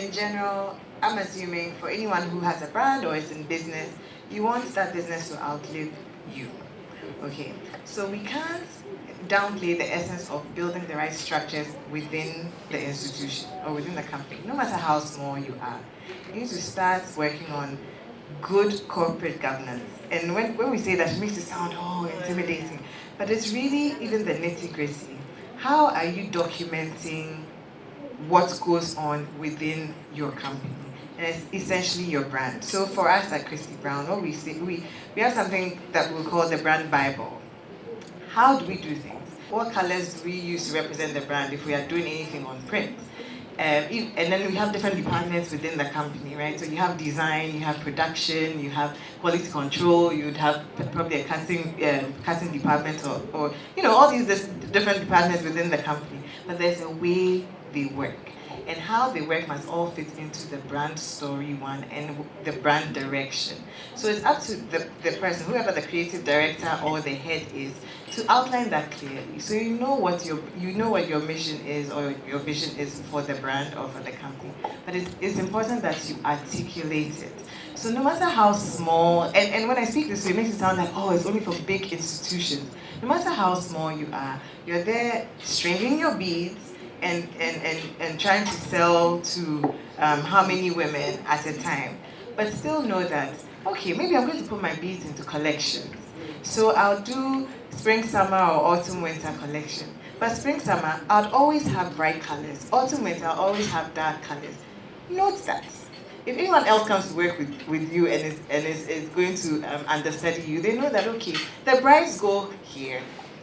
in general, I'm assuming for anyone who has a brand or is in business, you want that business to outlive you. Okay, so we can't downplay the essence of building the right structures within the institution or within the company, no matter how small you are. You need to start working on good corporate governance. And when we say that, it makes it sound, intimidating. But it's really even the nitty-gritty. How are you documenting what goes on within your company? And it's essentially your brand. So for us at Christie Brown, what we say, we have something that we call the brand Bible. How do we do things? What colors do we use to represent the brand if we are doing anything on print? And then we have different departments within the company, right? So you have design, you have production, you have quality control, you'd have probably a cutting department or all these different departments within the company. But there's a way they work. And how they work must all fit into the brand story one and the brand direction. So it's up to the person, whoever the creative director or the head is, to outline that clearly. So you know what your mission is or your vision is for the brand or for the company. But it's important that you articulate it. So no matter how small, and when I speak this way, it makes it sound like, it's only for big institutions. No matter how small you are, you're there stringing your beads, and trying to sell to how many women at a time. But still know that, okay, maybe I'm going to put my beads into collections. So I'll do spring, summer, or autumn, winter collection. But spring, summer, I'd always have bright colors. Autumn, winter, I'll always have dark colors. Note that. If anyone else comes to work with you and is going to understudy you, they know that, okay, the brights go here,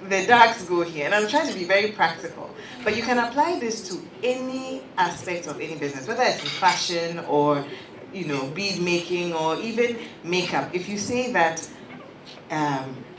the darks go here. And I'm trying to be very practical. But you can apply this to any aspect of any business, whether it's in fashion or bead making or even makeup. If you say that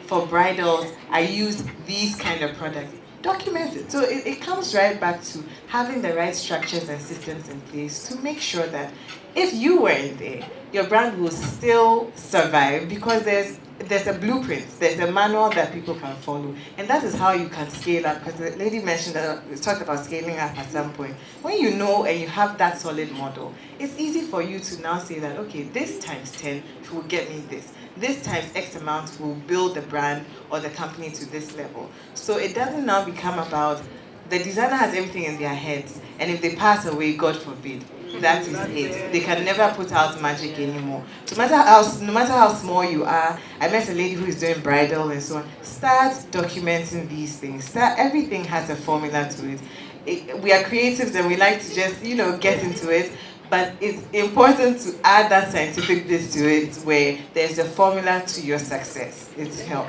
for bridals, I use these kind of products, document it. So it comes right back to having the right structures and systems in place to make sure that if you weren't there, your brand will still survive because there's a blueprint, there's a manual that people can follow. And that is how you can scale up, because the lady mentioned that we talked about scaling up at some point. When you know and you have that solid model, it's easy for you to now say that, okay, this times 10 will get me this. This times X amount will build the brand or the company to this level. So it doesn't now become about, the designer has everything in their heads, and if they pass away, God forbid, that is it. They can never put out magic anymore. No matter how small you are, I met a lady who is doing bridal and so on. Start documenting these things. Everything has a formula to it. We are creatives and we like to just, get into it. But it's important to add that scientific bit to it where there's a formula to your success. It helps.